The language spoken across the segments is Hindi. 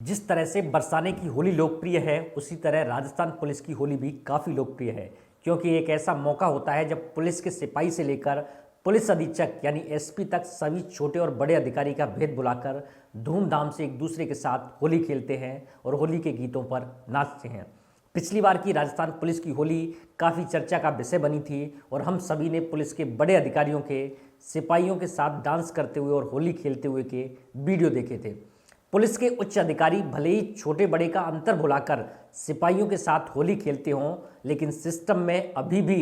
जिस तरह से बरसाने की होली लोकप्रिय है, उसी तरह राजस्थान पुलिस की होली भी काफ़ी लोकप्रिय है। क्योंकि एक ऐसा मौका होता है जब पुलिस के सिपाही से लेकर पुलिस अधीक्षक यानी एसपी तक सभी छोटे और बड़े अधिकारी का भेद बुलाकर धूमधाम से एक दूसरे के साथ होली खेलते हैं और होली के गीतों पर नाचते हैं। पिछली बार की राजस्थान पुलिस की होली काफ़ी चर्चा का विषय बनी थी और हम सभी ने पुलिस के बड़े अधिकारियों के सिपाहियों के साथ डांस करते हुए और होली खेलते हुए के वीडियो देखे थे। पुलिस के उच्च अधिकारी भले ही छोटे बड़े का अंतर भुलाकर सिपाहियों के साथ होली खेलते हों, लेकिन सिस्टम में अभी भी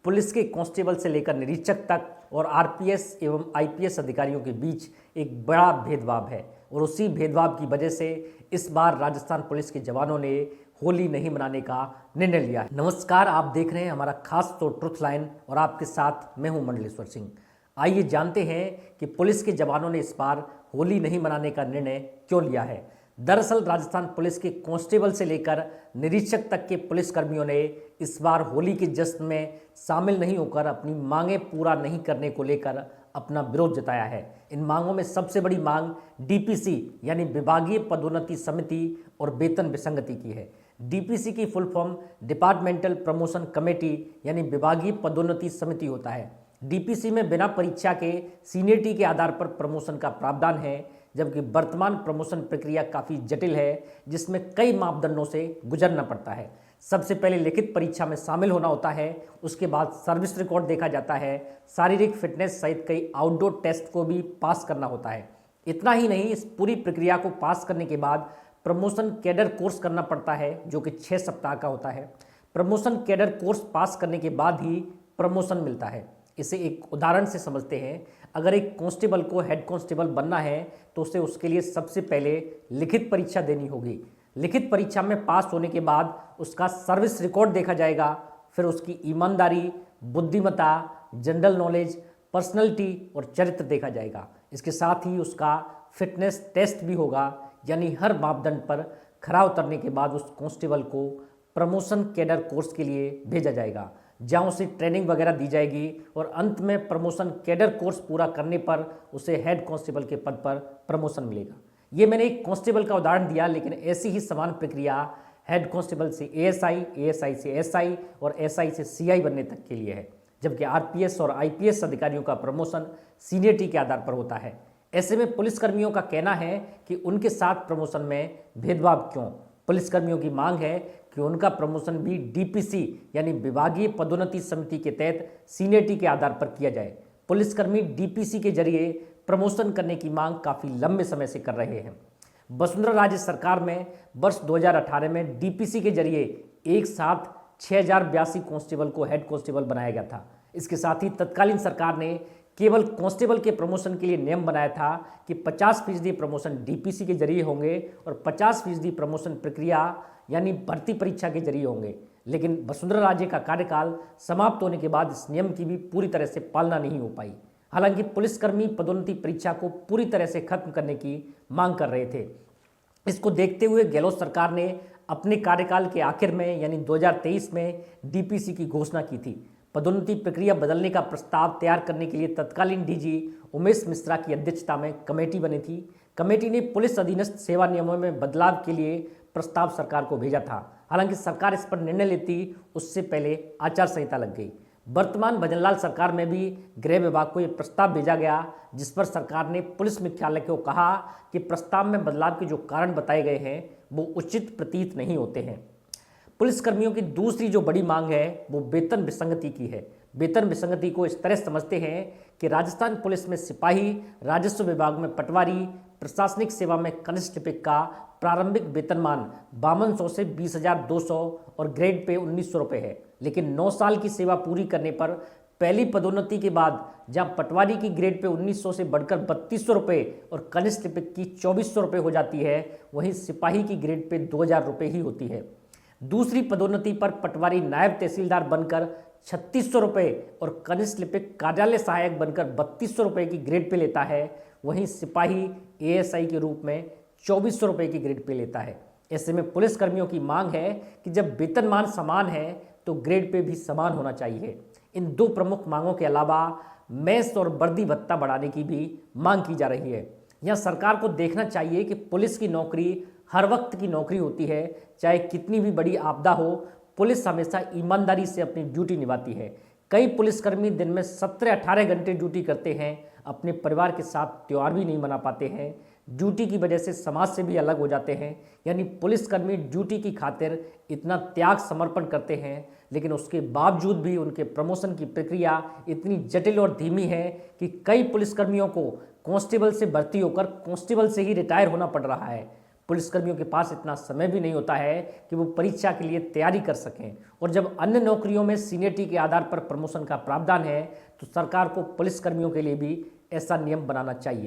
पुलिस के कांस्टेबल से लेकर निरीक्षक तक और आरपीएस एवं आईपीएस अधिकारियों के बीच एक बड़ा भेदभाव है और उसी भेदभाव की वजह से इस बार राजस्थान पुलिस के जवानों ने होली नहीं मनाने का निर्णय लिया है। नमस्कार, आप देख रहे हैं हमारा खास तो ट्रुथ लाइन और आपके साथ मैं हूं मंडलेश्वर सिंह। आइए जानते हैं कि पुलिस के जवानों ने इस बार होली नहीं मनाने का निर्णय क्यों लिया है। दरअसल राजस्थान पुलिस के कांस्टेबल से लेकर निरीक्षक तक के पुलिसकर्मियों ने इस बार होली के जश्न में शामिल नहीं होकर अपनी मांगें पूरा नहीं करने को लेकर अपना विरोध जताया है। इन मांगों में सबसे बड़ी मांग डीपीसी यानी विभागीय पदोन्नति समिति और वेतन विसंगति की है। डीपीसी की full form departmental promotion committee यानी विभागीय पदोन्नति समिति होता है। डीपीसी में बिना परीक्षा के सीनियरिटी के आधार पर प्रमोशन का प्रावधान है, जबकि वर्तमान प्रमोशन प्रक्रिया काफ़ी जटिल है, जिसमें कई मापदंडों से गुजरना पड़ता है। सबसे पहले लिखित परीक्षा में शामिल होना होता है, उसके बाद सर्विस रिकॉर्ड देखा जाता है, शारीरिक फिटनेस सहित कई आउटडोर टेस्ट को भी पास करना होता है। इतना ही नहीं, इस पूरी प्रक्रिया को पास करने के बाद प्रमोशन कैडर कोर्स करना पड़ता है, जो कि 6 सप्ताह का होता है। प्रमोशन कैडर कोर्स पास करने के बाद ही प्रमोशन मिलता है। इसे एक उदाहरण से समझते हैं। अगर एक कांस्टेबल को हेड कांस्टेबल बनना है तो उसे उसके लिए सबसे पहले लिखित परीक्षा देनी होगी। लिखित परीक्षा में पास होने के बाद उसका सर्विस रिकॉर्ड देखा जाएगा, फिर उसकी ईमानदारी, बुद्धिमत्ता, जनरल नॉलेज, पर्सनैलिटी और चरित्र देखा जाएगा। इसके साथ ही उसका फिटनेस टेस्ट भी होगा, यानी हर मापदंड पर खरा उतरने के बाद उस कांस्टेबल को प्रमोशन कैडर कोर्स के लिए भेजा जाएगा, जहाँ उसे ट्रेनिंग वगैरह दी जाएगी और अंत में प्रमोशन कैडर कोर्स पूरा करने पर उसे हेड कांस्टेबल के पद पर प्रमोशन मिलेगा। ये मैंने एक कांस्टेबल का उदाहरण दिया, लेकिन ऐसी ही समान प्रक्रिया हेड कांस्टेबल से एएसआई, एएसआई से एसआई और एसआई से सीआई बनने तक के लिए है, जबकि आरपीएस और आईपीएस अधिकारियों का प्रमोशन सीनियरिटी के आधार पर होता है। ऐसे में पुलिसकर्मियों का कहना है कि उनके साथ प्रमोशन में भेदभाव क्यों। पुलिसकर्मियों की मांग है कि उनका प्रमोशन भी डीपीसी यानी विभागीय पदोन्नति समिति के तहत सीनियरिटी के आधार पर किया जाए। पुलिसकर्मी डीपीसी के जरिए प्रमोशन करने की मांग काफ़ी लंबे समय से कर रहे हैं। वसुंधरा राजे सरकार में वर्ष 2018 में डीपीसी के जरिए एक साथ 6082 कांस्टेबल को हेड कांस्टेबल बनाया गया था। इसके साथ ही तत्कालीन सरकार ने केवल कांस्टेबल के प्रमोशन के लिए नियम बनाया था कि 50% प्रमोशन डीपीसी के जरिए होंगे और 50% प्रमोशन प्रक्रिया यानी भर्ती परीक्षा के जरिए होंगे। लेकिन वसुंधरा राजे का कार्यकाल समाप्त होने के बाद इस नियम की भी पूरी तरह से पालना नहीं हो पाई। हालांकि पुलिसकर्मी पदोन्नति परीक्षा को पूरी तरह से खत्म करने की मांग कर रहे थे। इसको देखते हुए गहलोत सरकार ने अपने कार्यकाल के आखिर में यानी 2023 में डीपीसी की घोषणा की थी। पदोन्नति प्रक्रिया बदलने का प्रस्ताव तैयार करने के लिए तत्कालीन डीजी उमेश मिश्रा की अध्यक्षता में कमेटी बनी थी। कमेटी ने पुलिस अधीनस्थ सेवा नियमों में बदलाव के लिए प्रस्ताव सरकार को भेजा था। हालांकि सरकार इस पर निर्णय लेती उससे पहले आचार संहिता लग गई। वर्तमान भजनलाल सरकार में भी गृह विभाग को यह प्रस्ताव भेजा गया, जिस पर सरकार ने पुलिस मुख्यालय को कहा कि प्रस्ताव में बदलाव के जो कारण बताए गए हैं वो उचित प्रतीत नहीं होते हैं। पुलिसकर्मियों की दूसरी जो बड़ी मांग है वो वेतन विसंगति की है। वेतन विसंगति को इस तरह समझते हैं कि राजस्थान पुलिस में सिपाही, राजस्व विभाग में पटवारी, प्रशासनिक सेवा में कनिष्ठ लिपिक का प्रारंभिक वेतनमान 5200 से 20,200 और ग्रेड पे 1900 रुपये है। लेकिन 9 साल की सेवा पूरी करने पर पहली पदोन्नति के बाद जहां पटवारी की ग्रेड पे 1900 से बढ़कर 3200 रुपये और कनिष्ठ लिपिक की 2400 रुपये हो जाती है, वहीं सिपाही की ग्रेड पे 2000 रुपये ही होती है। दूसरी पदोन्नति पर पटवारी नायब तहसीलदार बनकर 3600 रुपये और कनिष्ठ लिपिक कार्यालय सहायक बनकर 3200 रुपये की ग्रेड पे लेता है। वहीं सिपाही एएसआई के रूप में 2400 रुपये की ग्रेड पे लेता है। ऐसे में पुलिसकर्मियों की मांग है कि जब वेतनमान समान है तो ग्रेड पे भी समान होना चाहिए। इन दो प्रमुख मांगों के अलावा मेस और वर्दी भत्ता बढ़ाने की भी मांग की जा रही है। यह सरकार को देखना चाहिए कि पुलिस की नौकरी हर वक्त की नौकरी होती है। चाहे कितनी भी बड़ी आपदा हो, पुलिस हमेशा ईमानदारी से अपनी ड्यूटी निभाती है। कई पुलिसकर्मी दिन में 17-18 घंटे ड्यूटी करते हैं, अपने परिवार के साथ त्यौहार भी नहीं मना पाते हैं, ड्यूटी की वजह से समाज से भी अलग हो जाते हैं। यानी पुलिसकर्मी ड्यूटी की खातिर इतना त्याग समर्पण करते हैं, लेकिन उसके बावजूद भी उनके प्रमोशन की प्रक्रिया इतनी जटिल और धीमी है कि कई पुलिसकर्मियों को कांस्टेबल से भर्ती होकर कांस्टेबल से ही रिटायर होना पड़ रहा है। पुलिसकर्मियों के पास इतना समय भी नहीं होता है कि वो परीक्षा के लिए तैयारी कर सकें। और जब अन्य नौकरियों में सीनियरिटी के आधार पर प्रमोशन का प्रावधान है, तो सरकार को पुलिसकर्मियों के लिए भी ऐसा नियम बनाना चाहिए।